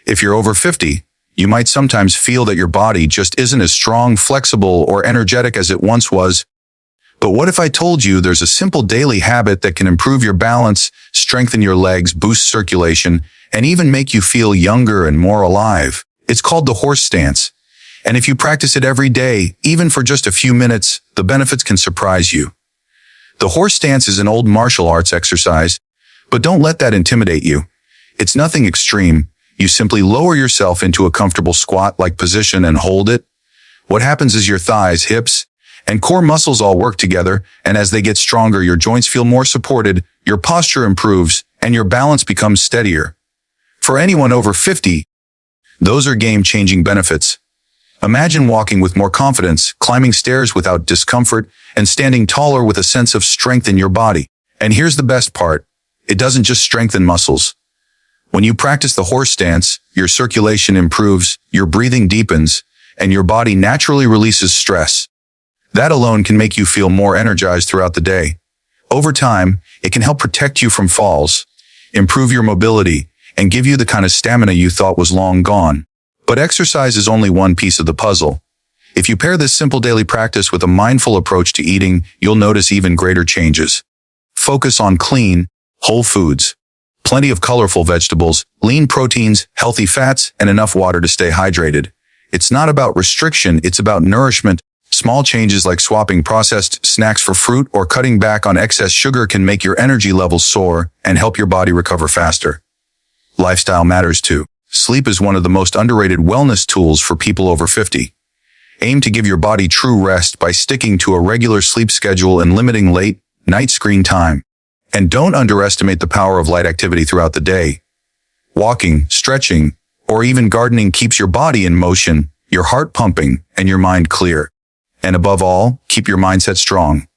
If you're over 50, you might sometimes feel that your body just isn't as strong, flexible, or energetic as it once was. But what if I told you there's a simple daily habit that can improve your balance, strengthen your legs, boost circulation, and even make you feel younger and more alive? It's called the horse stance. And if you practice it every day, even for just a few minutes, the benefits can surprise you. The horse stance is an old martial arts exercise, but don't let that intimidate you. It's nothing extreme. You simply lower yourself into a comfortable squat-like position and hold it. What happens is your thighs, hips, and core muscles all work together, and as they get stronger, your joints feel more supported, your posture improves, and your balance becomes steadier. For anyone over 50, those are game-changing benefits. Imagine walking with more confidence, climbing stairs without discomfort, and standing taller with a sense of strength in your body. And here's the best part. It doesn't just strengthen muscles. When you practice the horse stance, your circulation improves, your breathing deepens, and your body naturally releases stress. That alone can make you feel more energized throughout the day. Over time, it can help protect you from falls, improve your mobility, and give you the kind of stamina you thought was long gone. But exercise is only one piece of the puzzle. If you pair this simple daily practice with a mindful approach to eating, you'll notice even greater changes. Focus on clean, whole foods. Plenty of colorful vegetables, lean proteins, healthy fats, and enough water to stay hydrated. It's not about restriction, it's about nourishment. Small changes like swapping processed snacks for fruit or cutting back on excess sugar can make your energy levels soar and help your body recover faster. Lifestyle matters too. Sleep is one of the most underrated wellness tools for people over 50. Aim to give your body true rest by sticking to a regular sleep schedule and limiting late night screen time. And don't underestimate the power of light activity throughout the day. Walking, stretching, or even gardening keeps your body in motion, your heart pumping, and your mind clear. And above all, keep your mindset strong.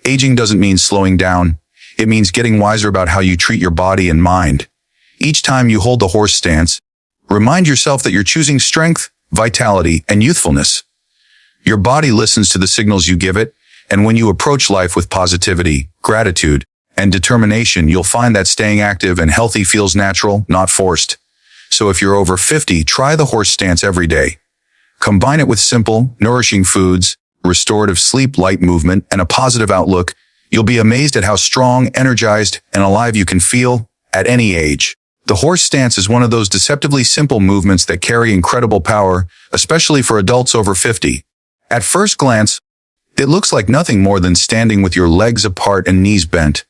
Aging doesn't mean slowing down. It means getting wiser about how you treat your body and mind. Each time you hold the horse stance, remind yourself that you're choosing strength, vitality, and youthfulness. Your body listens to the signals you give it, and when you approach life with positivity, gratitude, and determination, you'll find that staying active and healthy feels natural, not forced. So if you're over 50, try the horse stance every day. Combine it with simple, nourishing foods, restorative sleep, light movement, and a positive outlook. You'll be amazed at how strong, energized, and alive you can feel at any age. The horse stance is one of those deceptively simple movements that carry incredible power, especially for adults over 50. At first glance, it looks like nothing more than standing with your legs apart and knees bent.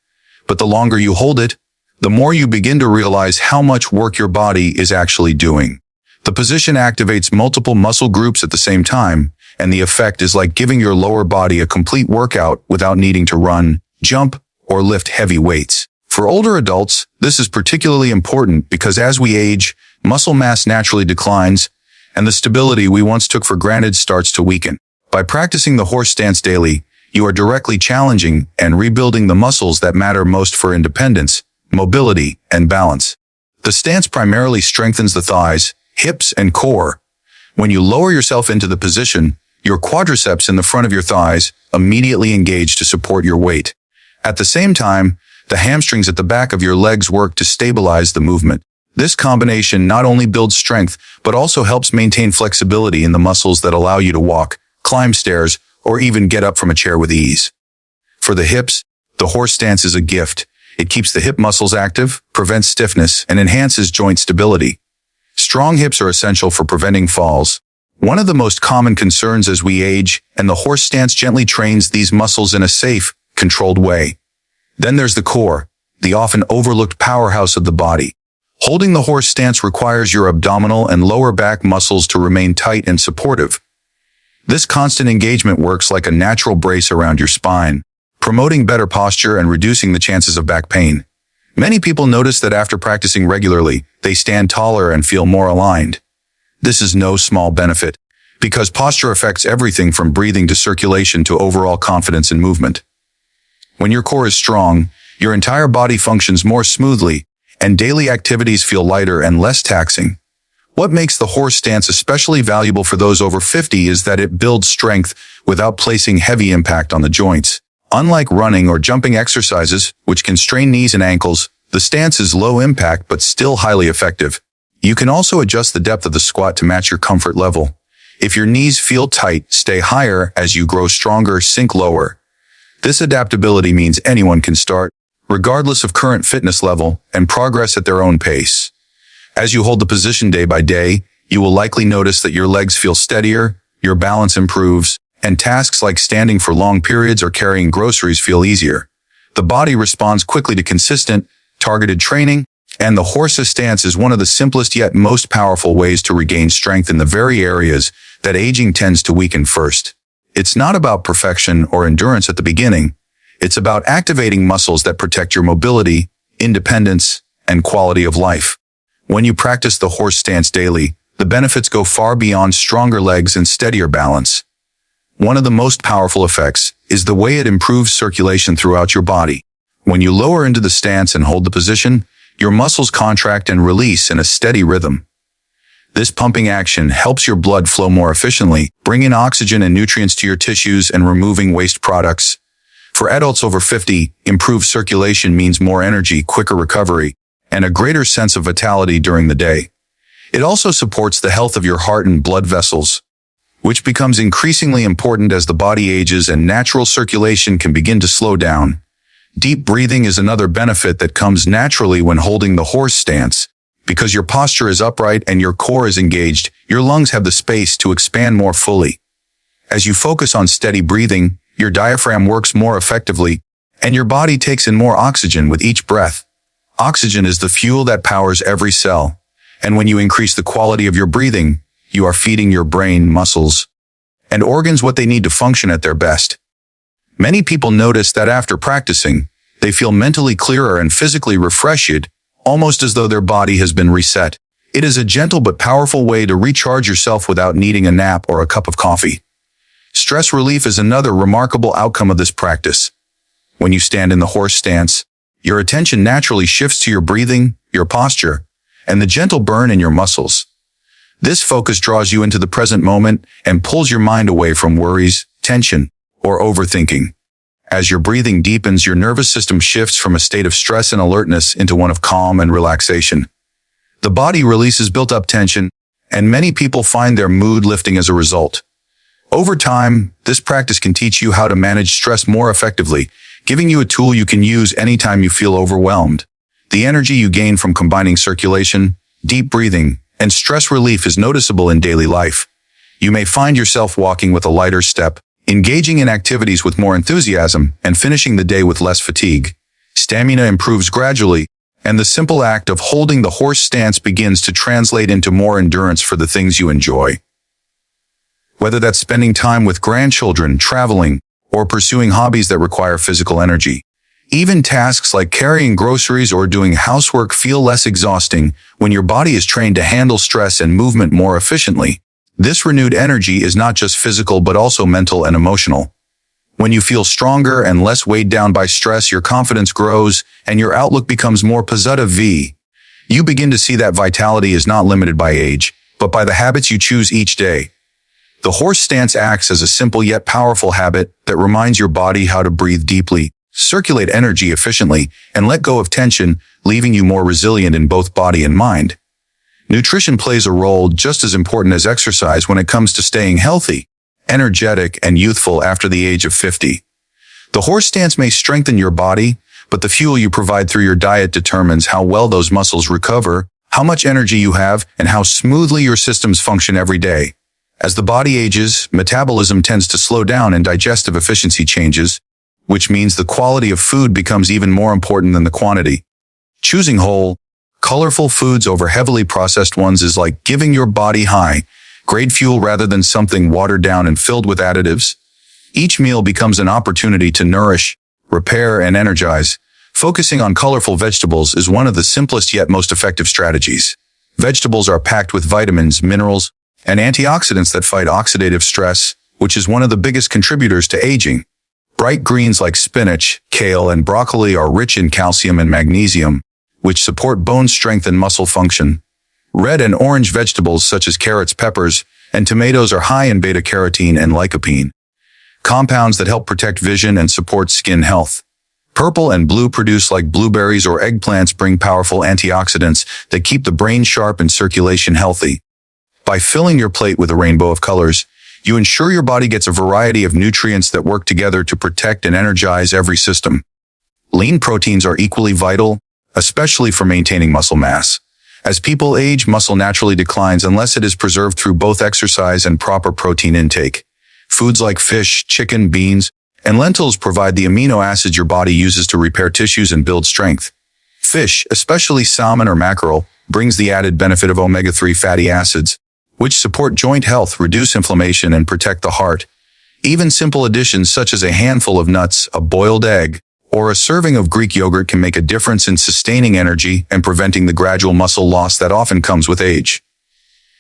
But the longer you hold it, the more you begin to realize how much work your body is actually doing. The position activates multiple muscle groups at the same time, and the effect is like giving your lower body a complete workout without needing to run, jump, or lift heavy weights. For older adults, this is particularly important because as we age, muscle mass naturally declines, and the stability we once took for granted starts to weaken. By practicing the horse stance daily, you are directly challenging and rebuilding the muscles that matter most for independence, mobility, and balance. The stance primarily strengthens the thighs, hips, and core. When you lower yourself into the position, your quadriceps in the front of your thighs immediately engage to support your weight. At the same time, the hamstrings at the back of your legs work to stabilize the movement. This combination not only builds strength, but also helps maintain flexibility in the muscles that allow you to walk, climb stairs, or even get up from a chair with ease. For the hips, the horse stance is a gift. It keeps the hip muscles active, prevents stiffness, and enhances joint stability. Strong hips are essential for preventing falls. One of the most common concerns as we age, and the horse stance gently trains these muscles in a safe, controlled way. Then there's the core, the often overlooked powerhouse of the body. Holding the horse stance requires your abdominal and lower back muscles to remain tight and supportive. This constant engagement works like a natural brace around your spine, promoting better posture and reducing the chances of back pain. Many people notice that after practicing regularly, they stand taller and feel more aligned. This is no small benefit, because posture affects everything from breathing to circulation to overall confidence in movement. When your core is strong, your entire body functions more smoothly, and daily activities feel lighter and less taxing. What makes the horse stance especially valuable for those over 50 is that it builds strength without placing heavy impact on the joints. Unlike running or jumping exercises, which can strain knees and ankles, the stance is low impact but still highly effective. You can also adjust the depth of the squat to match your comfort level. If your knees feel tight, stay higher. As you grow stronger, sink lower. This adaptability means anyone can start, regardless of current fitness level, and progress at their own pace. As you hold the position day by day, you will likely notice that your legs feel steadier, your balance improves, and tasks like standing for long periods or carrying groceries feel easier. The body responds quickly to consistent, targeted training, and the horse's stance is one of the simplest yet most powerful ways to regain strength in the very areas that aging tends to weaken first. It's not about perfection or endurance at the beginning. It's about activating muscles that protect your mobility, independence, and quality of life. When you practice the horse stance daily, the benefits go far beyond stronger legs and steadier balance. One of the most powerful effects is the way it improves circulation throughout your body. When you lower into the stance and hold the position, your muscles contract and release in a steady rhythm. This pumping action helps your blood flow more efficiently, bringing oxygen and nutrients to your tissues and removing waste products. For adults over 50, improved circulation means more energy, quicker recovery, and a greater sense of vitality during the day. It also supports the health of your heart and blood vessels, which becomes increasingly important as the body ages and natural circulation can begin to slow down. Deep breathing is another benefit that comes naturally when holding the horse stance. Because your posture is upright and your core is engaged, your lungs have the space to expand more fully. As you focus on steady breathing, your diaphragm works more effectively, and your body takes in more oxygen with each breath. Oxygen is the fuel that powers every cell, and when you increase the quality of your breathing, you are feeding your brain, muscles, and organs what they need to function at their best. Many people notice that after practicing, they feel mentally clearer and physically refreshed, almost as though their body has been reset. It is a gentle but powerful way to recharge yourself without needing a nap or a cup of coffee. Stress relief is another remarkable outcome of this practice. When you stand in the horse stance, your attention naturally shifts to your breathing, your posture, and the gentle burn in your muscles. This focus draws you into the present moment and pulls your mind away from worries, tension, or overthinking. As your breathing deepens, your nervous system shifts from a state of stress and alertness into one of calm and relaxation. The body releases built-up tension, and many people find their mood lifting as a result. Over time, this practice can teach you how to manage stress more effectively, giving you a tool you can use anytime you feel overwhelmed. The energy you gain from combining circulation, deep breathing, and stress relief is noticeable in daily life. You may find yourself walking with a lighter step, engaging in activities with more enthusiasm, and finishing the day with less fatigue. Stamina improves gradually, and the simple act of holding the horse stance begins to translate into more endurance for the things you enjoy. Whether that's spending time with grandchildren, traveling, or pursuing hobbies that require physical energy, even tasks like carrying groceries or doing housework feel less exhausting when your body is trained to handle stress and movement more efficiently. This renewed energy is not just physical but also mental and emotional. When you feel stronger and less weighed down by stress, your confidence grows and your outlook becomes more positive. You begin to see that vitality is not limited by age, but by the habits you choose each day. The horse stance acts as a simple yet powerful habit that reminds your body how to breathe deeply, circulate energy efficiently, and let go of tension, leaving you more resilient in both body and mind. Nutrition plays a role just as important as exercise when it comes to staying healthy, energetic, and youthful after the age of 50. The horse stance may strengthen your body, but the fuel you provide through your diet determines how well those muscles recover, how much energy you have, and how smoothly your systems function every day. As the body ages, metabolism tends to slow down and digestive efficiency changes, which means the quality of food becomes even more important than the quantity. Choosing whole, colorful foods over heavily processed ones is like giving your body high-grade fuel rather than something watered down and filled with additives. Each meal becomes an opportunity to nourish, repair, and energize. Focusing on colorful vegetables is one of the simplest yet most effective strategies. Vegetables are packed with vitamins, minerals, and antioxidants that fight oxidative stress, which is one of the biggest contributors to aging. Bright greens like spinach, kale, and broccoli are rich in calcium and magnesium, which support bone strength and muscle function. Red and orange vegetables such as carrots, peppers, and tomatoes are high in beta-carotene and lycopene, compounds that help protect vision and support skin health. Purple and blue produced like blueberries or eggplants bring powerful antioxidants that keep the brain sharp and circulation healthy. By filling your plate with a rainbow of colors, you ensure your body gets a variety of nutrients that work together to protect and energize every system. Lean proteins are equally vital, especially for maintaining muscle mass. As people age, muscle naturally declines unless it is preserved through both exercise and proper protein intake. Foods like fish, chicken, beans, and lentils provide the amino acids your body uses to repair tissues and build strength. Fish, especially salmon or mackerel, brings the added benefit of omega-3 fatty acids, which support joint health, reduce inflammation, and protect the heart. Even simple additions such as a handful of nuts, a boiled egg, or a serving of Greek yogurt can make a difference in sustaining energy and preventing the gradual muscle loss that often comes with age.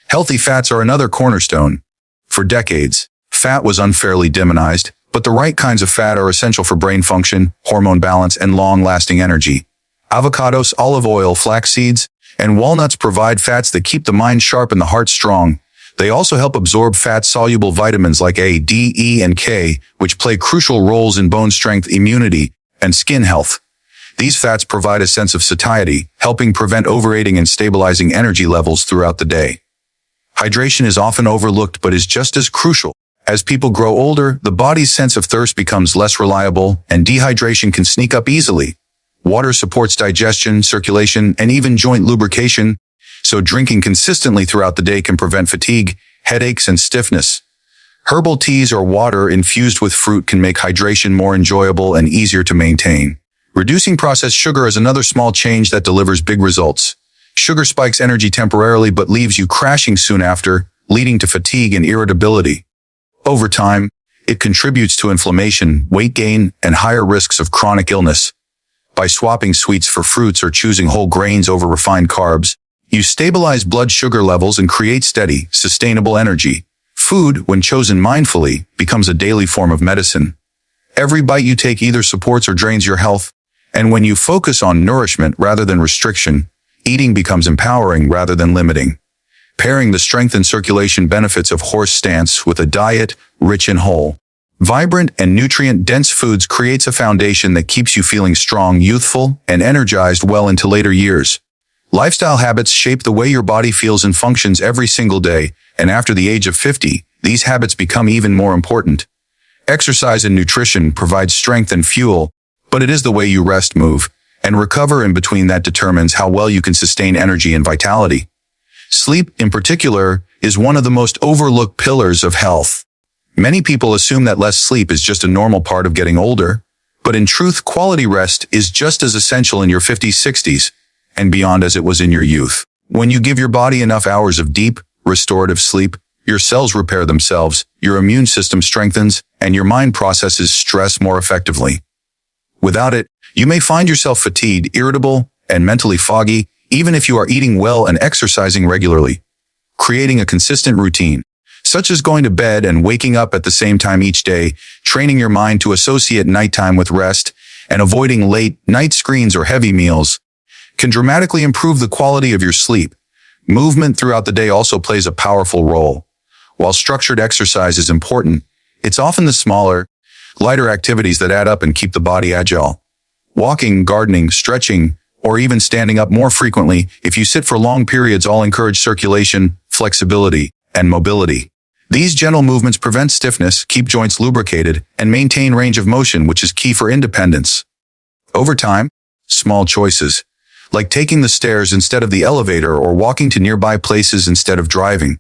Healthy fats are another cornerstone. For decades, fat was unfairly demonized, but the right kinds of fat are essential for brain function, hormone balance, and long-lasting energy. Avocados, olive oil, flax seeds, and walnuts provide fats that keep the mind sharp and the heart strong. They also help absorb fat-soluble vitamins like A, D, E, and K, which play crucial roles in bone strength, immunity, and skin health. These fats provide a sense of satiety, helping prevent overeating and stabilizing energy levels throughout the day. Hydration is often overlooked but is just as crucial. As people grow older, the body's sense of thirst becomes less reliable, and dehydration can sneak up easily. Water supports digestion, circulation, and even joint lubrication, so drinking consistently throughout the day can prevent fatigue, headaches, and stiffness. Herbal teas or water infused with fruit can make hydration more enjoyable and easier to maintain. Reducing processed sugar is another small change that delivers big results. Sugar spikes energy temporarily but leaves you crashing soon after, leading to fatigue and irritability. Over time, it contributes to inflammation, weight gain, and higher risks of chronic illness. By swapping sweets for fruits or choosing whole grains over refined carbs, you stabilize blood sugar levels and create steady, sustainable energy. Food, when chosen mindfully, becomes a daily form of medicine. Every bite you take either supports or drains your health, and when you focus on nourishment rather than restriction, eating becomes empowering rather than limiting. Pairing the strength and circulation benefits of horse stance with a diet rich in whole, vibrant, and nutrient-dense foods creates a foundation that keeps you feeling strong, youthful, and energized well into later years. Lifestyle habits shape the way your body feels and functions every single day, and after the age of 50, these habits become even more important. Exercise and nutrition provide strength and fuel, but it is the way you rest, move, and recover in between that determines how well you can sustain energy and vitality. Sleep, in particular, is one of the most overlooked pillars of health. Many people assume that less sleep is just a normal part of getting older, but in truth, quality rest is just as essential in your 50s, 60s, and beyond as it was in your youth. When you give your body enough hours of deep, restorative sleep, your cells repair themselves, your immune system strengthens, and your mind processes stress more effectively. Without it, you may find yourself fatigued, irritable, and mentally foggy, even if you are eating well and exercising regularly. Creating a consistent routine, such as going to bed and waking up at the same time each day, training your mind to associate nighttime with rest, and avoiding late night screens or heavy meals, can dramatically improve the quality of your sleep. Movement throughout the day also plays a powerful role. While structured exercise is important, it's often the smaller, lighter activities that add up and keep the body agile. Walking, gardening, stretching, or even standing up more frequently, if you sit for long periods, all encourage circulation, flexibility, and mobility. These gentle movements prevent stiffness, keep joints lubricated, and maintain range of motion, which is key for independence. Over time, small choices, like taking the stairs instead of the elevator or walking to nearby places instead of driving,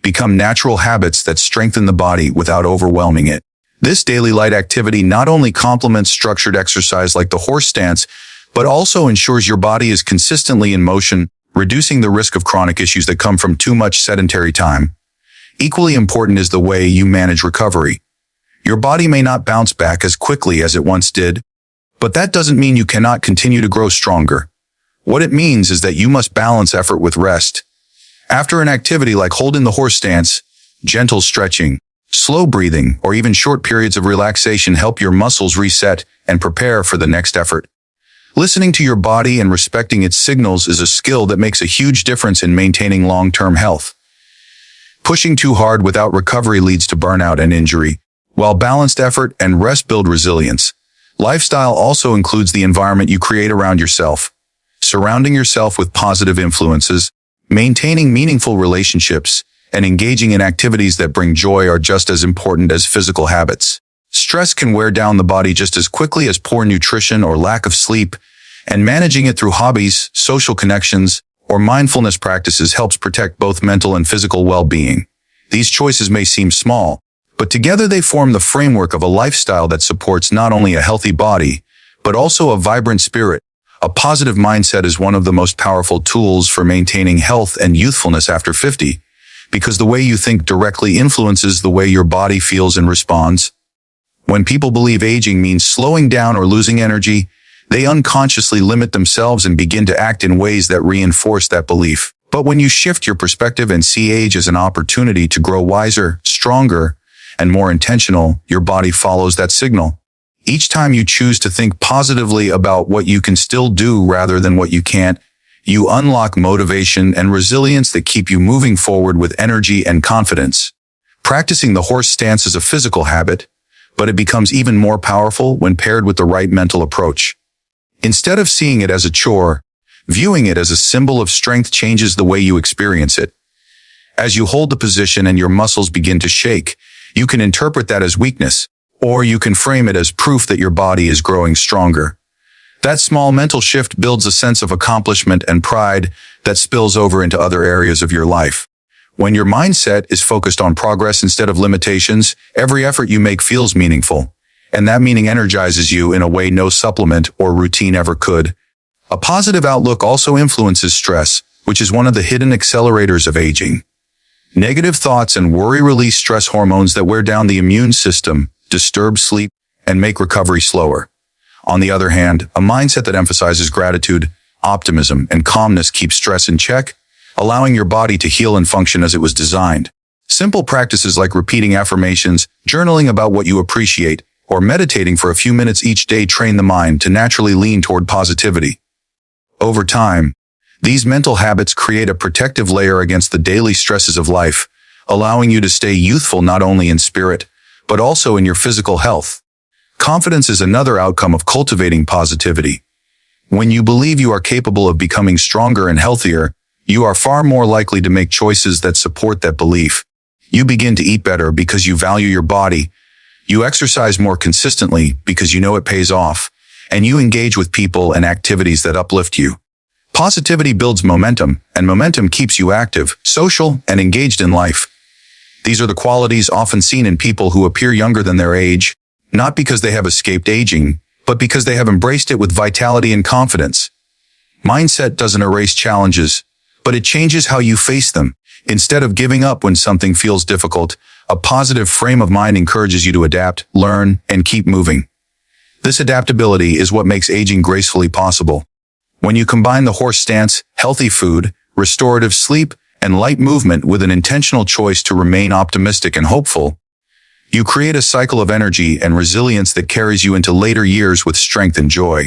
become natural habits that strengthen the body without overwhelming it. This daily light activity not only complements structured exercise like the horse stance, but also ensures your body is consistently in motion, reducing the risk of chronic issues that come from too much sedentary time. Equally important is the way you manage recovery. Your body may not bounce back as quickly as it once did, but that doesn't mean you cannot continue to grow stronger. What it means is that you must balance effort with rest. After an activity like holding the horse stance, gentle stretching, slow breathing, or even short periods of relaxation help your muscles reset and prepare for the next effort. Listening to your body and respecting its signals is a skill that makes a huge difference in maintaining long-term health. Pushing too hard without recovery leads to burnout and injury, while balanced effort and rest build resilience. Lifestyle also includes the environment you create around yourself. Surrounding yourself with positive influences, maintaining meaningful relationships, and engaging in activities that bring joy are just as important as physical habits. Stress can wear down the body just as quickly as poor nutrition or lack of sleep, and managing it through hobbies, social connections, or mindfulness practices helps protect both mental and physical well-being. These choices may seem small, but together they form the framework of a lifestyle that supports not only a healthy body, but also a vibrant spirit. A positive mindset is one of the most powerful tools for maintaining health and youthfulness after 50, because the way you think directly influences the way your body feels and responds. When people believe aging means slowing down or losing energy, they unconsciously limit themselves and begin to act in ways that reinforce that belief. But when you shift your perspective and see age as an opportunity to grow wiser, stronger, and more intentional, your body follows that signal. Each time you choose to think positively about what you can still do rather than what you can't, you unlock motivation and resilience that keep you moving forward with energy and confidence. Practicing the horse stance is a physical habit, but it becomes even more powerful when paired with the right mental approach. Instead of seeing it as a chore, viewing it as a symbol of strength changes the way you experience it. As you hold the position and your muscles begin to shake, you can interpret that as weakness, or you can frame it as proof that your body is growing stronger. That small mental shift builds a sense of accomplishment and pride that spills over into other areas of your life. When your mindset is focused on progress instead of limitations, every effort you make feels meaningful, and that meaning energizes you in a way no supplement or routine ever could. A positive outlook also influences stress, which is one of the hidden accelerators of aging. Negative thoughts and worry release stress hormones that wear down the immune system, disturb sleep, and make recovery slower. On the other hand, a mindset that emphasizes gratitude, optimism, and calmness keeps stress in check, allowing your body to heal and function as it was designed. Simple practices like repeating affirmations, journaling about what you appreciate, or meditating for a few minutes each day train the mind to naturally lean toward positivity. Over time, these mental habits create a protective layer against the daily stresses of life, allowing you to stay youthful not only in spirit, but also in your physical health. Confidence is another outcome of cultivating positivity. When you believe you are capable of becoming stronger and healthier, you are far more likely to make choices that support that belief. You begin to eat better because you value your body. You exercise more consistently because you know it pays off, and you engage with people and activities that uplift you. Positivity builds momentum, and momentum keeps you active, social, and engaged in life. These are the qualities often seen in people who appear younger than their age, not because they have escaped aging, but because they have embraced it with vitality and confidence. Mindset doesn't erase challenges, but it changes how you face them. Instead of giving up when something feels difficult, a positive frame of mind encourages you to adapt, learn, and keep moving. This adaptability is what makes aging gracefully possible. When you combine the horse stance, healthy food, restorative sleep, and light movement with an intentional choice to remain optimistic and hopeful, you create a cycle of energy and resilience that carries you into later years with strength and joy.